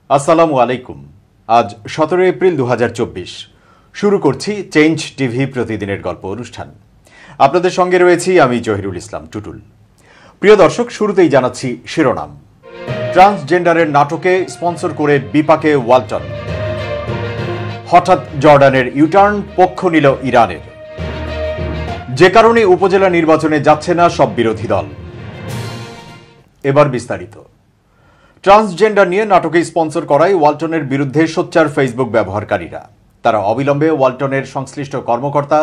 আসসালামু আলাইকুম। আজ 17 এপ্রিল 2024। শুরু করছি চেঞ্জ টিভি প্রতিদিনের গল্প অনুষ্ঠান। আপনাদের সঙ্গে রয়েছি আমি জহিরুল ইসলাম টুটুল। প্রিয় দর্শক, শুরুতেই জানাচ্ছি শিরোনাম। ট্রান্সজেন্ডারের নাটকে স্পন্সর করে বিপাকে ওয়ালটন। হঠাৎ জর্ডানের ইউটার্ন, পক্ষ নিল ইরানের। যে কারণে উপজেলা নির্বাচনে যাচ্ছে না সব বিরোধী দল। এবার বিস্তারিত। ট্রান্সজেন্ডার নিয়ে নাটকে স্পন্সর করায় ওয়ালটনের বিরুদ্ধে সোচ্চার ফেসবুক ব্যবহারকারীরা। তারা অবিলম্বে ওয়ালটনের সংশ্লিষ্ট কর্মকর্তা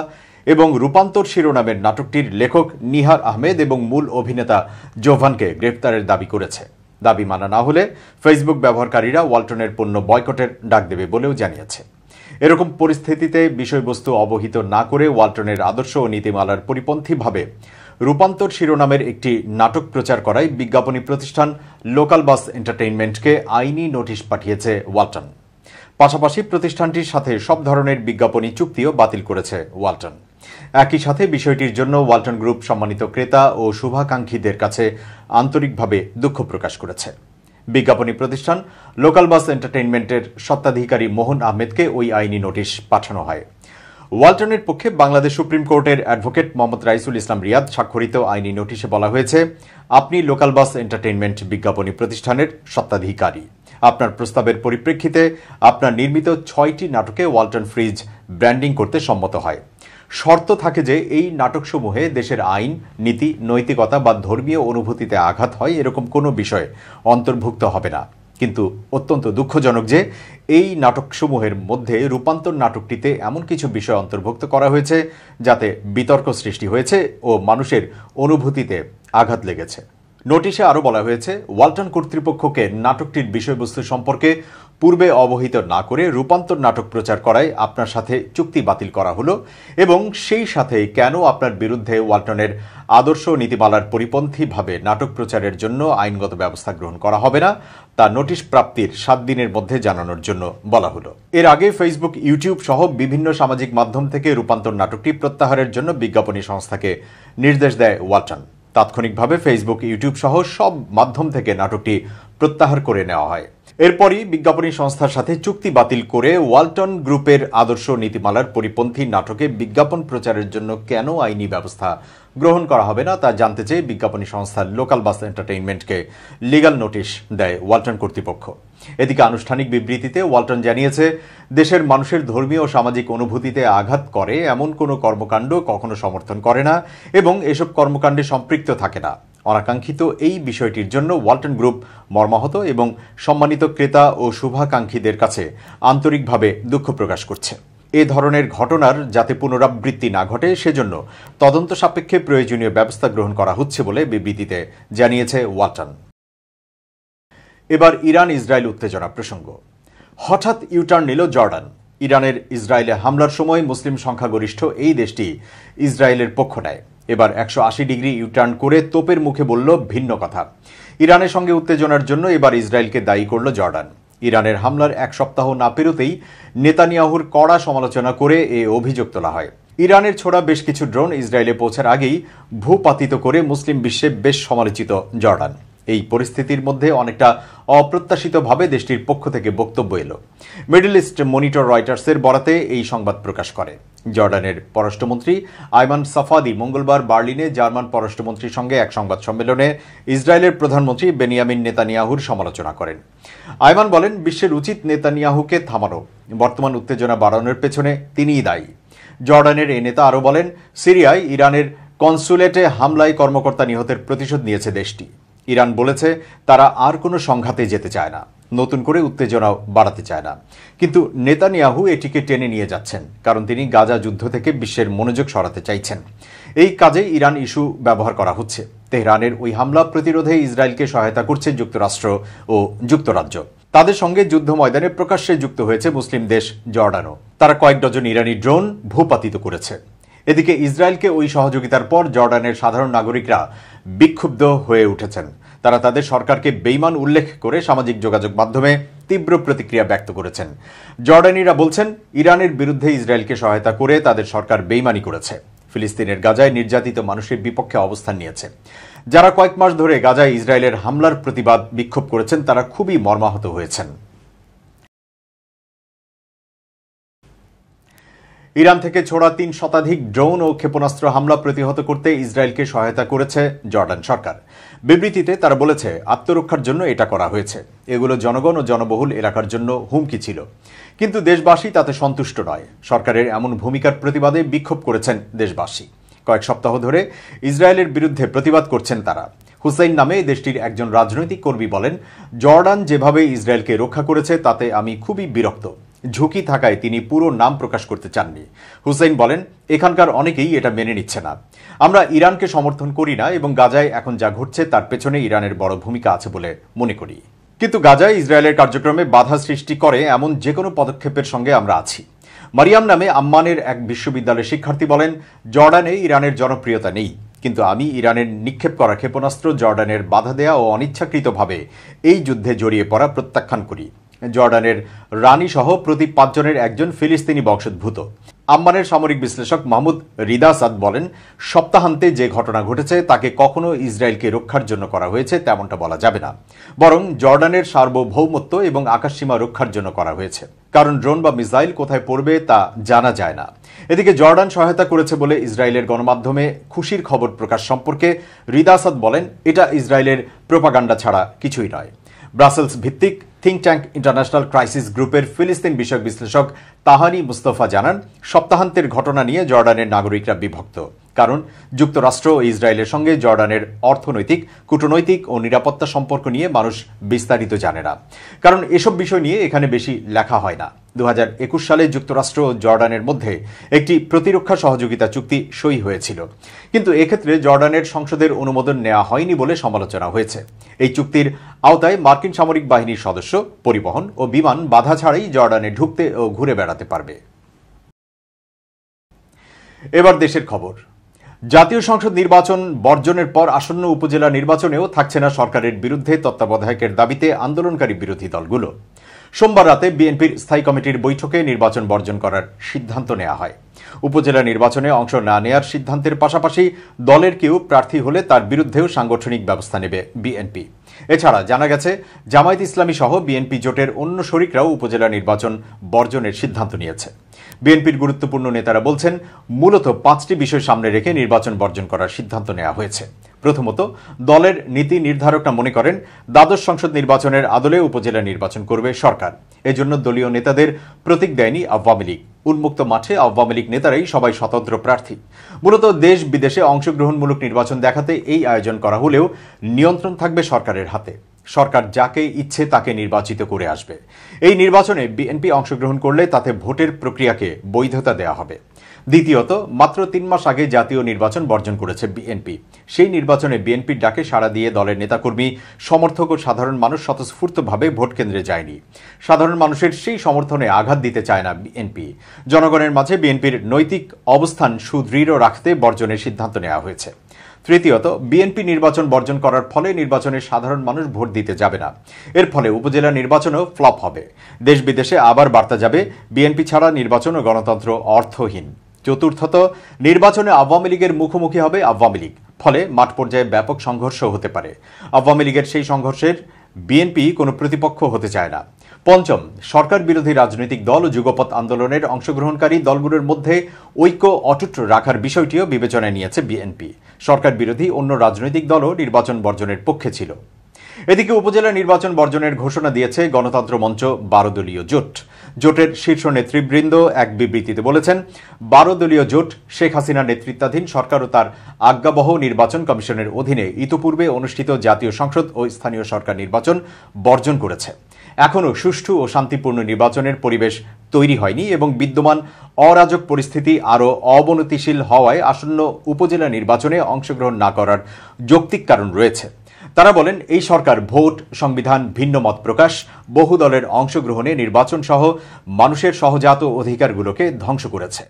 এবং রূপান্তর শিরোনামের নাটকটির লেখক নিহার আহমেদ এবং মূল অভিনেতা জোভানকে গ্রেফতারের দাবি করেছে। দাবি মানা না হলে ফেসবুক ব্যবহারকারীরা ওয়ালটনের পণ্য বয়কটের ডাক দেবে বলেও জানিয়েছে। এরকম পরিস্থিতিতে বিষয়বস্তু অবহিত না করে ওয়ালটনের আদর্শ ও নীতিমালার পরিপন্থীভাবে রূপান্তর শিরোনামের একটি নাটক প্রচার করায় বিজ্ঞাপনী প্রতিষ্ঠান লোকাল বাস এন্টারটেইনমেন্টকে আইনি নোটিশ পাঠিয়েছে ওয়ালটন। পাশাপাশি প্রতিষ্ঠানটির সাথে সব ধরনের বিজ্ঞাপনী চুক্তিও বাতিল করেছে ওয়ালটন। একই সাথে বিষয়টির জন্য ওয়ালটন গ্রুপ সম্মানিত ক্রেতা ও শুভাকাঙ্ক্ষীদের কাছে আন্তরিকভাবে দুঃখ প্রকাশ করেছে। বিজ্ঞাপনী প্রতিষ্ঠান লোকাল বাস এন্টারটেইনমেন্টের স্বত্বাধিকারী মোহন আহমেদকে ওই আইনি নোটিশ পাঠানো হয়। ওয়ালটনের পক্ষে বাংলাদেশ সুপ্রিম কোর্টের অ্যাডভোকেট মোহাম্মদ রাইসুল ইসলাম রিয়াদ স্বাক্ষরিত আইনি নোটিশে বলা হয়েছে, আপনি লোকাল বাস এন্টারটেইনমেন্ট বিজ্ঞাপনী প্রতিষ্ঠানের স্বত্বাধিকারী। আপনার প্রস্তাবের পরিপ্রেক্ষিতে আপনার নির্মিত 6টি নাটকে ওয়ালটন ফ্রিজ ব্র্যান্ডিং করতে সম্মত হয়। শর্ত থাকে যে এই নাটকসমূহে দেশের আইন, নীতি, নৈতিকতা বা ধর্মীয় অনুভূতিতে আঘাত হয় এরকম কোনো বিষয় অন্তর্ভুক্ত হবে না। কিন্তু অত্যন্ত দুঃখজনক যে এই নাটকসমূহের মধ্যে রূপান্তর নাটকটিতে এমন কিছু বিষয় অন্তর্ভুক্ত করা হয়েছে যাতে বিতর্ক সৃষ্টি হয়েছে ও মানুষের অনুভূতিতে আঘাত লেগেছে। নোটিশে আরও বলা হয়েছে, ওয়ালটন কর্তৃপক্ষকে নাটকটির বিষয়বস্তু সম্পর্কে পূর্বে অবহিত না করে রূপান্তর নাটক প্রচার করায় আপনার সাথে চুক্তি বাতিল করা হলো এবং সেই সাথে কেন আপনার বিরুদ্ধে ওয়ালটনের আদর্শ নীতিমালার পরিপন্থীভাবে নাটক প্রচারের জন্য আইনগত ব্যবস্থা গ্রহণ করা হবে না তা নোটিশ প্রাপ্তির 7 দিনের মধ্যে জানানোর জন্য বলা হলো। এর আগে ফেসবুক, ইউটিউব সহ বিভিন্ন সামাজিক মাধ্যম থেকে রূপান্তর নাটকটি প্রত্যাহারের জন্য বিজ্ঞাপনী সংস্থাকে নির্দেশ দেয় ওয়ালটন। তাৎক্ষণিকভাবে ফেসবুক, ইউটিউব সহ সব মাধ্যম থেকে নাটকটি প্রত্যাহার করে নেওয়া হয়। এরপরই বিজ্ঞাপনী সংস্থার সাথে চুক্তি বাতিল করে ওয়ালটন গ্রুপের আদর্শ নীতিমালার পরিপন্থী নাটকে বিজ্ঞাপন প্রচারের জন্য কেন আইনি ব্যবস্থা গ্রহণ করা হবে না তা জানতে চেয়ে বিজ্ঞাপনী সংস্থা লোকাল বাস এন্টারটেইনমেন্টকে লিগ্যাল নোটিশ দেয় ওয়ালটন কর্তৃপক্ষ। এদিকে আনুষ্ঠানিক বিবৃতিতে ওয়ালটন জানিয়েছে, দেশের মানুষের ধর্মীয় ও সামাজিক অনুভূতিতে আঘাত করে এমন কোনো কর্মকাণ্ড কখনো সমর্থন করে না এবং এসব কর্মকাণ্ডে সম্পৃক্ত থাকে না। অনাকাঙ্ক্ষিত এই বিষয়টির জন্য ওয়ালটন গ্রুপ মর্মাহত এবং সম্মানিত ক্রেতা ও শুভাকাঙ্ক্ষীদের কাছে আন্তরিকভাবে দুঃখ প্রকাশ করছে। এ ধরনের ঘটনার যাতে পুনরাবৃত্তি না ঘটে সেজন্য তদন্ত সাপেক্ষে প্রয়োজনীয় ব্যবস্থা গ্রহণ করা হচ্ছে বলে বিবৃতিতে জানিয়েছে ওয়ালটন। এবার ইরান ইসরায়েল উত্তেজনা প্রসঙ্গ। হঠাৎ ইউটার্ন নিল জর্ডান। ইরানের ইসরায়েলে হামলার সময় মুসলিম সংখ্যাগরিষ্ঠ এই দেশটি ইসরায়েলের পক্ষ নেয়। এবার 180 ডিগ্রি ইউটার্ন করে তোপের মুখে বলল ভিন্ন কথা। ইরানের সঙ্গে উত্তেজনার জন্য এবার ইসরায়েলকে দায়ী করল জর্ডান। ইরানের হামলার 1 সপ্তাহ না পেরোতেই নেতানিয়াহুর কড়া সমালোচনা করে এ অভিযোগ তোলা হয়। ইরানের ছোড়া বেশ কিছু ড্রোন ইসরায়েলে পৌঁছার আগেই ভূপাতিত করে মুসলিম বিশ্বে বেশ সমালোচিত জর্ডান। এই পরিস্থিতির মধ্যে অনেকটা অপ্রত্যাশিতভাবে দেশটির পক্ষ থেকে বক্তব্য এলো। মিডল ইস্ট মনিটর রয়টার্সের বরাতে এই সংবাদ প্রকাশ করে। জর্ডানের পররাষ্ট্রমন্ত্রী আইমান সাফাদি মঙ্গলবার বার্লিনে জার্মান পররাষ্ট্রমন্ত্রীর সঙ্গে এক সংবাদ সম্মেলনে ইসরায়েলের প্রধানমন্ত্রী বেনিয়ামিন নেতানিয়াহুর সমালোচনা করেন। আইমান বলেন, বিশ্বের উচিত নেতানিয়াহুকে থামানো। বর্তমান উত্তেজনা বাড়ানোর পেছনে তিনিই দায়ী। জর্ডানের এই নেতা আরও বলেন, সিরিয়ায় ইরানের কনসুলেটে হামলায় কর্মকর্তা নিহতের প্রতিশোধ নিয়েছে দেশটি। ইরান বলেছে তারা আর কোনো সংঘাতে যেতে চায় না, নতুন করে উত্তেজনাও বাড়াতে চায় না। কিন্তু নেতানিয়াহু এটিকে টেনে নিয়ে যাচ্ছেন, কারণ তিনি গাজা যুদ্ধ থেকে বিশ্বের মনোযোগ সরাতে চাইছেন। এই কাজে ইরান ইস্যু ব্যবহার করা হচ্ছে। তেহরানের ওই হামলা প্রতিরোধে ইসরায়েলকে সহায়তা করছে যুক্তরাষ্ট্র ও যুক্তরাজ্য। তাদের সঙ্গে যুদ্ধ ময়দানে প্রকাশ্যে যুক্ত হয়েছে মুসলিম দেশ জর্ডানও। তারা কয়েক ডজন ইরানি ড্রোন ভূপাতিত করেছে। এদিকে ইসরায়েলকে ওই সহযোগিতার পর জর্ডানের সাধারণ নাগরিকরা বিক্ষুব্ধ হয়ে উঠেছেন। তারা তাদের সরকারকে বেইমান উল্লেখ করে সামাজিক যোগাযোগ মাধ্যমে তীব্র প্রতিক্রিয়া ব্যক্ত করেছেন। জর্ডানিরা বলছেন, ইরানের বিরুদ্ধে ইসরায়েলকে সহায়তা করে তাদের সরকার বেইমানি করেছে, ফিলিস্তিনের গাজায় নির্যাতিত মানুষের বিপক্ষে অবস্থান নিয়েছে। যারা কয়েক মাস ধরে গাজায় ইসরায়েলের হামলার প্রতিবাদ বিক্ষোভ করেছেন তারা খুবই মর্মাহত হয়েছেন। ইরান থেকে ছোড়া ৩ শতাধিক ড্রোন ও ক্ষেপণাস্ত্র হামলা প্রতিহত করতে ইসরায়েলকে সহায়তা করেছে জর্ডান সরকার। বিবৃতিতে তারা বলেছে, আত্মরক্ষার জন্য এটা করা হয়েছে। এগুলো জনগণ ও জনবহুল এলাকার জন্য হুমকি ছিল, কিন্তু দেশবাসী তাতে সন্তুষ্ট নয়। সরকারের এমন ভূমিকার প্রতিবাদে বিক্ষোভ করেছেন দেশবাসী। কয়েক সপ্তাহ ধরে ইসরায়েলের বিরুদ্ধে প্রতিবাদ করছেন তারা। হুসাইন নামে দেশটির একজন রাজনৈতিক কর্মী বলেন, জর্ডান যেভাবে ইসরায়েলকে রক্ষা করেছে তাতে আমি খুবই বিরক্ত। ঝুঁকি থাকায় তিনি পুরো নাম প্রকাশ করতে চাননি। হুসাইন বলেন, এখানকার অনেকেই এটা মেনে নিচ্ছে না। আমরা ইরানকে সমর্থন করি না এবং গাজায় এখন যা ঘটছে তার পেছনে ইরানের বড় ভূমিকা আছে বলে মনে করি। কিন্তু গাজায় ইসরায়েলের কার্যক্রমে বাধা সৃষ্টি করে এমন যে কোনো পদক্ষেপের সঙ্গে আমরা আছি। মারিয়াম নামে আম্মানের এক বিশ্ববিদ্যালয়ের শিক্ষার্থী বলেন, জর্ডানে ইরানের জনপ্রিয়তা নেই, কিন্তু আমি ইরানের নিক্ষেপ করা ক্ষেপণাস্ত্র, জর্ডানের বাধা দেয়া ও অনিচ্ছাকৃতভাবে এই যুদ্ধে জড়িয়ে পড়া প্রত্যাখ্যান করি। জর্ডানের রানী সহ প্রতি ৫ জনের একজন ফিলিস্তিনি বংশোদ্ভূত। আম্মানের সামরিক বিশ্লেষক মাহমুদ রিদাসাদ বলেন, সপ্তাহান্তে যে ঘটনা ঘটেছে তাকে কখনো ইসরায়েলকে রক্ষার জন্য করা হয়েছে তেমনটা বলা যাবে না, বরং জর্ডানের সার্বভৌমত্ব এবং আকাশসীমা রক্ষার জন্য করা হয়েছে। কারণ ড্রোন বা মিসাইল কোথায় পড়বে তা জানা যায় না। এদিকে জর্ডান সহায়তা করেছে বলে ইসরায়েলের গণমাধ্যমে খুশির খবর প্রকাশ সম্পর্কে রিদাসাদ বলেন, এটা ইসরায়েলের প্রোপাগান্ডা ছাড়া কিছুই নয়। ব্রাসেলস ভিত্তিক থিঙ্ক ট্যাঙ্ক ইন্টারন্যাশনাল ক্রাইসিস গ্রুপের ফিলিস্তিন বিষয়ক বিশ্লেষক তাহানি মুস্তফা জানান, সপ্তাহান্তের ঘটনা নিয়ে জর্ডানের নাগরিকরা বিভক্ত। কারণ যুক্তরাষ্ট্র ও ইসরায়েলের সঙ্গে জর্ডানের অর্থনৈতিক, কূটনৈতিক ও নিরাপত্তা সম্পর্ক নিয়ে মানুষ বিস্তারিত জানে না। কারণ এসব বিষয় নিয়ে এখানে বেশি লেখা হয় না। 2021 সালে যুক্তরাষ্ট্র ও জর্ডানের মধ্যে একটি প্রতিরক্ষা সহযোগিতা চুক্তি সই হয়েছিল, কিন্তু এক্ষেত্রে জর্ডানের সংসদের অনুমোদন নেওয়া হয়নি বলে সমালোচনা হয়েছে। এই চুক্তির আওতায় মার্কিন সামরিক বাহিনীর সদস্য, পরিবহন ও বিমান বাধা ছাড়াই জর্ডানে ঢুকতে ও ঘুরে বেড়াতে পারবে। এবার দেশের খবর। জাতীয় সংসদ নির্বাচন বর্জনের পর আসন্ন উপজেলা নির্বাচনেও থাকছে না সরকারের বিরুদ্ধে তত্ত্বাবধায়কের দাবিতে আন্দোলনকারী বিরোধী দলগুলো। সোমবার রাতে বিএনপির স্থায়ী কমিটির বৈঠকে নির্বাচন বর্জন করার সিদ্ধান্ত নেওয়া হয়। উপজেলা নির্বাচনে অংশ না নেওয়ার সিদ্ধান্তের পাশাপাশি দলের কেউ প্রার্থী হলে তার বিরুদ্ধেও সাংগঠনিক ব্যবস্থা নেবে বিএনপি। এছাড়া জানা গেছে, জামায়াত ইসলামী সহ বিএনপি জোটের অন্য শরিকরাও উপজেলা নির্বাচন বর্জনের সিদ্ধান্ত নিয়েছে। বিএনপির গুরুত্বপূর্ণ নেতারা বলছেন, মূলত 5টি বিষয় সামনে রেখে নির্বাচন বর্জন করার সিদ্ধান্ত নেওয়া হয়েছে। প্রথমত, দলের নীতি নির্ধারকরা মনে করেন দ্বাদশ সংসদ নির্বাচনের আদলে উপজেলা নির্বাচন করবে সরকার। এজন্য দলীয় নেতাদের প্রতীক দেয়নি আওয়ামী লীগ। উন্মুক্ত মাঠে আওয়ামী লীগ নেতারাই সবাই স্বতন্ত্র প্রার্থী। মূলত দেশ বিদেশে অংশগ্রহণমূলক নির্বাচন দেখাতে এই আয়োজন করা হলেও নিয়ন্ত্রণ থাকবে সরকারের হাতে। সরকার যাকে ইচ্ছে তাকে নির্বাচিত করে আসবে। এই নির্বাচনে বিএনপি অংশগ্রহণ করলে তাতে ভোটের প্রক্রিয়াকে বৈধতা দেওয়া হবে। দ্বিতীয়ত, মাত্র 3 মাস আগে জাতীয় নির্বাচন বর্জন করেছে বিএনপি। সেই নির্বাচনে বিএনপির ডাকে সাড়া দিয়ে দলের নেতাকর্মী, সমর্থক ও সাধারণ মানুষ স্বতঃস্ফূর্তভাবে ভোট কেন্দ্রে যায়নি। সাধারণ মানুষের সেই সমর্থনে আঘাত দিতে চায় না বিএনপি। জনগণের মাঝে বিএনপির নৈতিক অবস্থান সুদৃঢ় রাখতে বর্জনের সিদ্ধান্ত নেওয়া হয়েছে। তৃতীয়ত, বিএনপি নির্বাচন বর্জন করার ফলে নির্বাচনে সাধারণ মানুষ ভোট দিতে যাবে না। এর ফলে উপজেলা নির্বাচনও ফ্লপ হবে। দেশ বিদেশে আবার বার্তা যাবে, বিএনপি ছাড়া নির্বাচন ও গণতন্ত্র অর্থহীন। চতুর্থত, নির্বাচনে আওয়ামী লীগের মুখোমুখি হবে আওয়ামী লীগ। ফলে মাঠ পর্যায়ে ব্যাপক সংঘর্ষ হতে পারে। আওয়ামী লীগের সেই সংঘর্ষের বিএনপি কোনো প্রতিপক্ষ হতে চায় না। পঞ্চম, সরকার বিরোধী রাজনৈতিক দল ও যুগপৎ আন্দোলনের অংশগ্রহণকারী দলগুলোর মধ্যে ঐক্য অটুট রাখার বিষয়টিও বিবেচনায় নিয়েছে বিএনপি। সরকার বিরোধী অন্য রাজনৈতিক দলও নির্বাচন বর্জনের পক্ষে ছিল। এদিকে উপজেলা নির্বাচন বর্জনের ঘোষণা দিয়েছে গণতন্ত্র মঞ্চ 12 দলীয় জোট। জোটের শীর্ষ নেতৃবৃন্দ এক বিবৃতিতে বলেছেন, 12 দলীয় জোট শেখ হাসিনার নেতৃত্বাধীন সরকার ও তার আজ্ঞাবহ নির্বাচন কমিশনের অধীনে ইতোপূর্বে অনুষ্ঠিত জাতীয় সংসদ ও স্থানীয় সরকার নির্বাচন বর্জন করেছে। এখনও সুষ্ঠু ও শান্তিপূর্ণ নির্বাচনের পরিবেশ তৈরি হয়নি এবং বিদ্যমান অরাজক পরিস্থিতি আরও অবনতিশীল হওয়ায় আসন্ন উপজেলা নির্বাচনে অংশগ্রহণ না করার যৌক্তিক কারণ রয়েছে। তারা বলেন, এই সরকার ভোট, সংবিধান, ভিন্ন মত প্রকাশ, বহু দলের অংশগ্রহণে নির্বাচন সহ মানুষের সহজাত অধিকারগুলোকে ধ্বংস করেছে।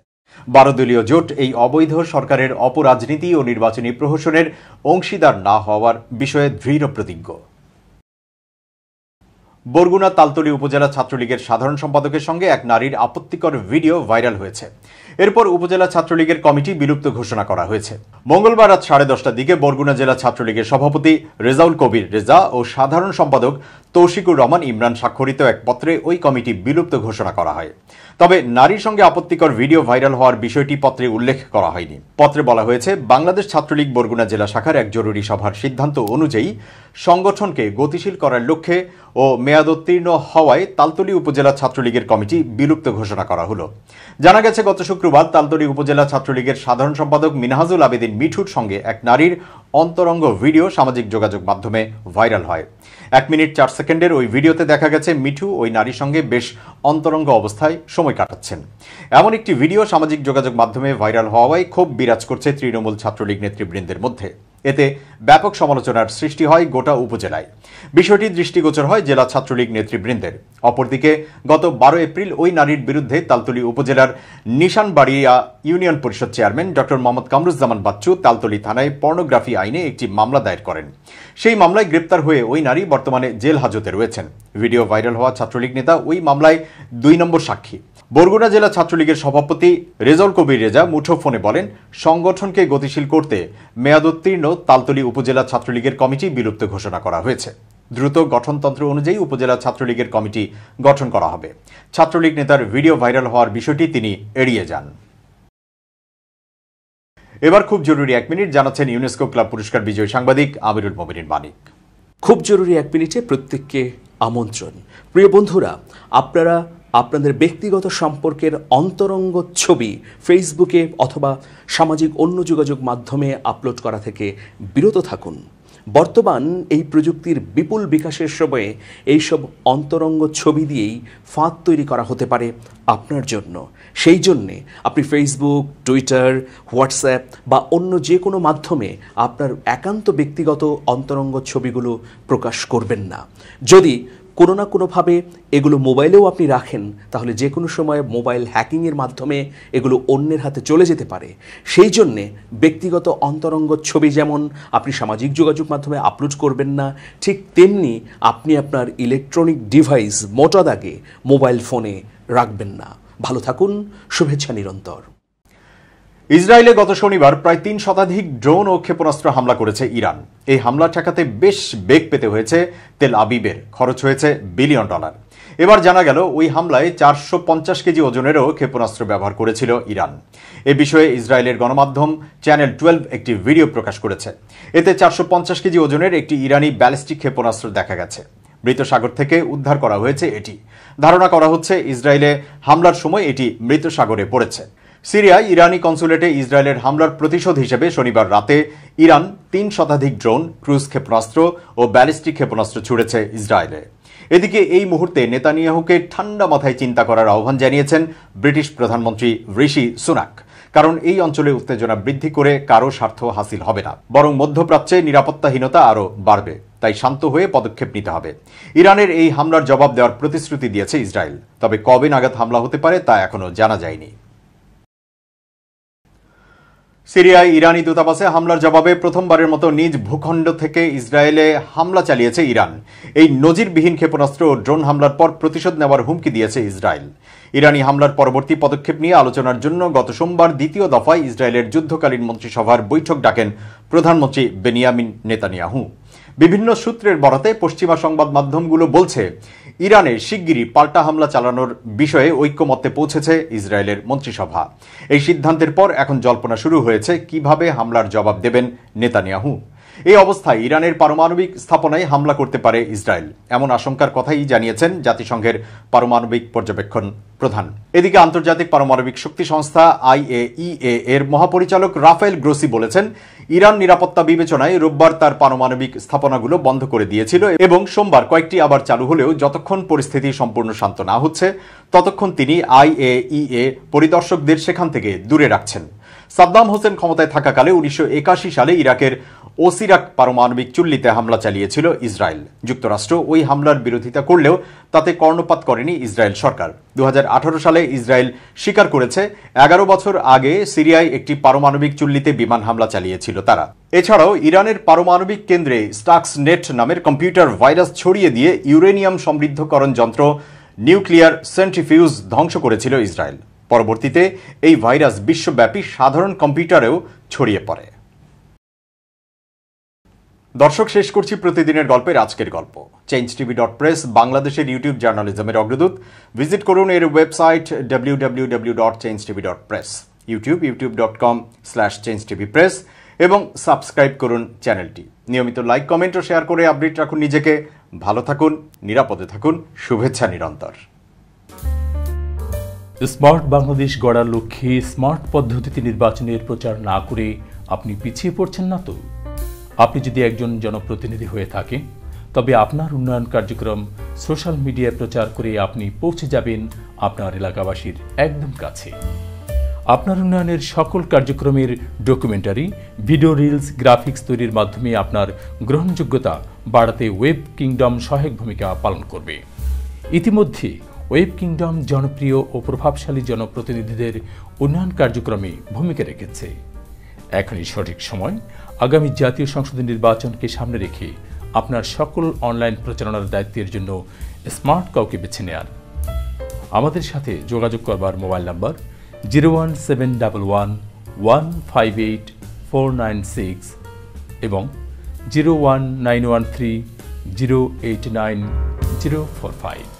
12 দলীয় জোট এই অবৈধ সরকারের অপরাজনীতি ও নির্বাচনী প্রহসনের অংশীদার না হওয়ার বিষয়ে দৃঢ় প্রতিজ্ঞ। বরগুনা তালতলী উপজেলা ছাত্রলীগের সাধারণ সম্পাদকের সঙ্গে এক নারীর আপত্তিকর ভিডিও ভাইরাল হয়েছে। এরপর উপজেলা ছাত্রলীগের কমিটি বিলুপ্ত ঘোষণা করা হয়েছে। মঙ্গলবার রাত 10:30টার দিকে বরগুনা জেলা ছাত্রলীগের সভাপতি রেজাউল কবির রেজা ও সাধারণ সম্পাদক তৌশিকুর রহমান ইমরান স্বাক্ষরিত এক পত্রে ওই কমিটি বিলুপ্ত ঘোষণা করা হয়। তবে নারীর সঙ্গে আপত্তিকর ভিডিও ভাইরাল হওয়ার বিষয়টি পত্রে উল্লেখ করা হয়নি। পত্রে বলা হয়েছে, বাংলাদেশ ছাত্রলীগ বরগুনা জেলা শাখার এক জরুরি সভার সিদ্ধান্ত অনুযায়ী সংগঠনকে গতিশীল করার লক্ষ্যে ও মেয়াদোত্তীর্ণ হওয়ায় তালতলী উপজেলা ছাত্রলীগের কমিটি বিলুপ্ত ঘোষণা করা হলো। জানা গেছে, গত শুক্রবার তালতলী উপজেলা ছাত্রলীগের সাধারণ সম্পাদক মিনহাজুল আবেদিন মিঠুর সঙ্গে এক নারীর অন্তরঙ্গ ভিডিও সামাজিক যোগাযোগ মাধ্যমে ভাইরাল হয়। 1 মিনিট 4 সেকেন্ডের ওই ভিডিওতে দেখা গেছে মিঠু ওই নারীর সঙ্গে বেশ অন্তরঙ্গ অবস্থায় সময় কাটাচ্ছেন। এমন একটি ভিডিও সামাজিক যোগাযোগ মাধ্যমে ভাইরাল হওয়ায় ক্ষোভ বিরাজ করছে তৃণমূল ছাত্রলীগ নেতৃবৃন্দের মধ্যে। এতে ব্যাপক সমালোচনার সৃষ্টি হয় গোটা উপজেলায়। বিষয়টি দৃষ্টিগোচর হয় জেলা ছাত্রলীগ নেতৃবৃন্দের। অপরদিকে গত 12 এপ্রিল ওই নারীর বিরুদ্ধে তালতলী উপজেলার নিশানবাড়িয়া ইউনিয়ন পরিষদ চেয়ারম্যান ডক্টর মোহাম্মদ কামরুজ্জামান বাচ্চু তালতলী থানায় পর্নোগ্রাফি আইনে একটি মামলা দায়ের করেন। সেই মামলায় গ্রেপ্তার হয়ে ওই নারী বর্তমানে জেল হাজতে রয়েছেন। ভিডিও ভাইরাল হওয়া ছাত্রলীগ নেতা ওই মামলায় 2 নম্বর সাক্ষী। বরগুনা জেলা ছাত্রলীগের সভাপতি রেজাউল কবির রেজা মুঠোফোনে বলেন, সংগঠনকে গতিশীল করতে মেয়াদোত্তীর্ণ তালতলী উপজেলা ছাত্রলীগের কমিটি বিলুপ্ত ঘোষণা করা হয়েছে। দ্রুত গঠনতন্ত্র অনুযায়ী উপজেলা ছাত্রলীগের কমিটি গঠন করা হবে। ছাত্রলীগ নেতার ভিডিও ভাইরাল হওয়ার বিষয়টি তিনি এড়িয়ে যান। এবার খুব জরুরি 1 মিনিট জানাচ্ছেন ইউনেস্কো ক্লাব পুরস্কার বিজয়ী সাংবাদিক আমিরুল মোমিনিন মানিক। খুব জরুরি 1 মিনিটে প্রত্যেককে আমন্ত্রণ। প্রিয় বন্ধুরা, আপনারা আপনাদের ব্যক্তিগত সম্পর্কের অন্তরঙ্গ ছবি ফেসবুকে অথবা সামাজিক অন্য যোগাযোগ মাধ্যমে আপলোড করা থেকে বিরত থাকুন। বর্তমান এই প্রযুক্তির বিপুল বিকাশের সময়ে এইসব অন্তরঙ্গ ছবি দিয়েই ফাঁদ তৈরি করা হতে পারে আপনার জন্য। সেই জন্যে আপনি ফেসবুক, টুইটার, হোয়াটসঅ্যাপ বা অন্য যে কোনো মাধ্যমে আপনার একান্ত ব্যক্তিগত অন্তরঙ্গ ছবিগুলো প্রকাশ করবেন না। যদি কোনো না কোনোভাবে এগুলো মোবাইলেও আপনি রাখেন, তাহলে যে কোনো সময় মোবাইল হ্যাকিংয়ের মাধ্যমে এগুলো অন্যের হাতে চলে যেতে পারে। সেই জন্যে ব্যক্তিগত অন্তরঙ্গ ছবি যেমন আপনি সামাজিক যোগাযোগ মাধ্যমে আপলোড করবেন না, ঠিক তেমনি আপনি আপনার ইলেকট্রনিক ডিভাইস মোটা দাগে মোবাইল ফোনে রাখবেন না। ভালো থাকুন, শুভেচ্ছা নিরন্তর। ইসরায়েলে গত শনিবার প্রায় 3 শতাধিক ড্রোন ও ক্ষেপণাস্ত্র হামলা করেছে ইরান। এই হামলা ঠেকাতে বেশ বেগ পেতে হয়েছে তেল আবিবের, খরচ হয়েছে বিলিয়ন ডলার। এবার জানা গেল ওই হামলায় 450 কেজি ওজনেরও ক্ষেপণাস্ত্র ব্যবহার করেছিল ইরান। এ বিষয়ে ইসরায়েলের গণমাধ্যম চ্যানেল 12 একটি ভিডিও প্রকাশ করেছে। এতে 450 কেজি ওজনের একটি ইরানি ব্যালিস্টিক ক্ষেপণাস্ত্র দেখা গেছে। মৃত সাগর থেকে উদ্ধার করা হয়েছে এটি। ধারণা করা হচ্ছে ইসরায়েলে হামলার সময় এটি মৃত সাগরে পড়েছে। সিরিয়ায় ইরানি কনসুলেটে ইসরায়েলের হামলার প্রতিশোধ হিসেবে শনিবার রাতে ইরান 3 শতাধিক ড্রোন, ক্রুজ ক্ষেপণাস্ত্র ও ব্যালিস্টিক ক্ষেপণাস্ত্র ছুড়েছে ইসরায়েলে। এদিকে এই মুহূর্তে নেতানিয়াহুকে ঠান্ডা মাথায় চিন্তা করার আহ্বান জানিয়েছেন ব্রিটিশ প্রধানমন্ত্রী ঋষি সুনাক। কারণ এই অঞ্চলে উত্তেজনা বৃদ্ধি করে কারো স্বার্থ হাসিল হবে না, বরং মধ্যপ্রাচ্যে নিরাপত্তাহীনতা আরও বাড়বে। তাই শান্ত হয়ে পদক্ষেপ নিতে হবে। ইরানের এই হামলার জবাব দেওয়ার প্রতিশ্রুতি দিয়েছে ইসরায়েল। তবে কবে নাগাদ হামলা হতে পারে তা এখনো জানা যায়নি। সিরিয়ায় ইরানি দূতাবাসে হামলার জবাবে প্রথমবারের মতো নিজ ভূখণ্ড থেকে ইসরায়েলে হামলা চালিয়েছে ইরান। এই নজিরবিহীন ক্ষেপণাস্ত্র ও ড্রোন হামলার পর প্রতিশোধ নেওয়ার হুমকি দিয়েছে ইসরায়েল। ইরানি হামলার পরবর্তী পদক্ষেপ নিয়ে আলোচনার জন্য গত সোমবার দ্বিতীয় দফায় ইসরায়েলের যুদ্ধকালীন মন্ত্রিসভার বৈঠক ডাকেন প্রধানমন্ত্রী বেনিয়ামিন নেতানিয়াহু। বিভিন্ন সূত্রের বরাতে পশ্চিমা সংবাদ মাধ্যমগুলো বলছে, ইরানে শিগগিরই পাল্টা হামলা চালানোর বিষয়ে ঐক্যমত্যে পৌঁছেছে ইসরায়েলের মন্ত্রিসভা। এই সিদ্ধান্তের পর এখন জল্পনা শুরু হয়েছে কিভাবে হামলার জবাব দেবেন নেতানিয়াহু। এই অবস্থায় ইরানের পারমাণবিক স্থাপনায় হামলা করতে পারে ইসরায়েল, এমন আশঙ্কার কথাই জানিয়েছেন জাতিসংঘের পারমাণবিক পর্যবেক্ষণ প্রধান। এদিকে আন্তর্জাতিক পারমাণবিক শক্তি সংস্থা IAEA এর মহাপরিচালক রাফায়েল গ্রোসি বলেছেন, ইরান নিরাপত্তা বিবেচনায় রোববার তার পারমাণবিক স্থাপনাগুলো বন্ধ করে দিয়েছিল এবং সোমবার কয়েকটি আবার চালু হলেও যতক্ষণ পরিস্থিতি সম্পূর্ণ শান্ত না হচ্ছে ততক্ষণ তিনি IAEA পরিদর্শকদের সেখান থেকে দূরে রাখছেন। সাদ্দাম হোসেন ক্ষমতায় থাকাকালে 1981 সালে ইরাকের ওসিরাক পারমাণবিক চুল্লিতে হামলা চালিয়েছিল ইসরায়েল। যুক্তরাষ্ট্র ওই হামলার বিরোধিতা করলেও তাতে কর্ণপাত করেনি ইসরায়েল সরকার। 2018 সালে ইসরায়েল স্বীকার করেছে 11 বছর আগে সিরিয়ায় একটি পারমাণবিক চুল্লিতে বিমান হামলা চালিয়েছিল তারা। এছাড়াও ইরানের পারমাণবিক কেন্দ্রে স্টাক্সনেট নামের কম্পিউটার ভাইরাস ছড়িয়ে দিয়ে ইউরেনিয়াম সমৃদ্ধকরণ যন্ত্র নিউক্লিয়ার সেন্ট্রিফিউজ ধ্বংস করেছিল ইসরায়েল। পরবর্তীতে এই ভাইরাস বিশ্বব্যাপী সাধারণ কম্পিউটারেও ছড়িয়ে পড়ে। দর্শক, শেষ করছি প্রতিদিনের গল্পের আজকের গল্প। changetv.press বাংলাদেশের ইউটিউব জার্নালিজমের অগ্রদূত। ভিজিট করুন এর ওয়েবসাইট www.changetv.press, ইউটিউব youtube.com/changetvpress এবং সাবস্ক্রাইব করুন চ্যানেলটি। নিয়মিত লাইক, কমেন্ট ও শেয়ার করে আপডেট রাখুন নিজেকে। ভালো থাকুন, নিরাপদে থাকুন। শুভেচ্ছা নিরন্তর। স্মার্ট বাংলাদেশ গড়ার লক্ষ্যে স্মার্ট পদ্ধতিতে নির্বাচনের প্রচার না করে আপনি পিছিয়ে পড়ছেন না তো? আপনি যদি একজন জনপ্রতিনিধি হয়ে থাকেন, তবে আপনার উন্নয়ন কার্যক্রম সোশ্যাল মিডিয়ায় প্রচার করে আপনি পৌঁছে যাবেন আপনার এলাকাবাসীর একদম কাছে। আপনার উন্নয়নের সকল কার্যক্রমের ডকুমেন্টারি, ভিডিও, রিলস, গ্রাফিক্স তৈরির মাধ্যমে আপনার গ্রহণযোগ্যতা বাড়াতে ওয়েব কিংডম সহায়ক ভূমিকা পালন করবে। ইতিমধ্যে ওয়েব কিংডম জনপ্রিয় ও প্রভাবশালী জনপ্রতিনিধিদের উন্নয়ন কার্যক্রমে ভূমিকা রেখেছে। এখনই সঠিক সময় আগামী জাতীয় সংসদ নির্বাচনকে সামনে রেখে আপনার সকল অনলাইন প্রচারণার দায়িত্বের জন্য স্মার্ট কাউকে বেছে নেয়ার। আমাদের সাথে যোগাযোগ করবার মোবাইল নাম্বার 01711158496 এবং 01913089045।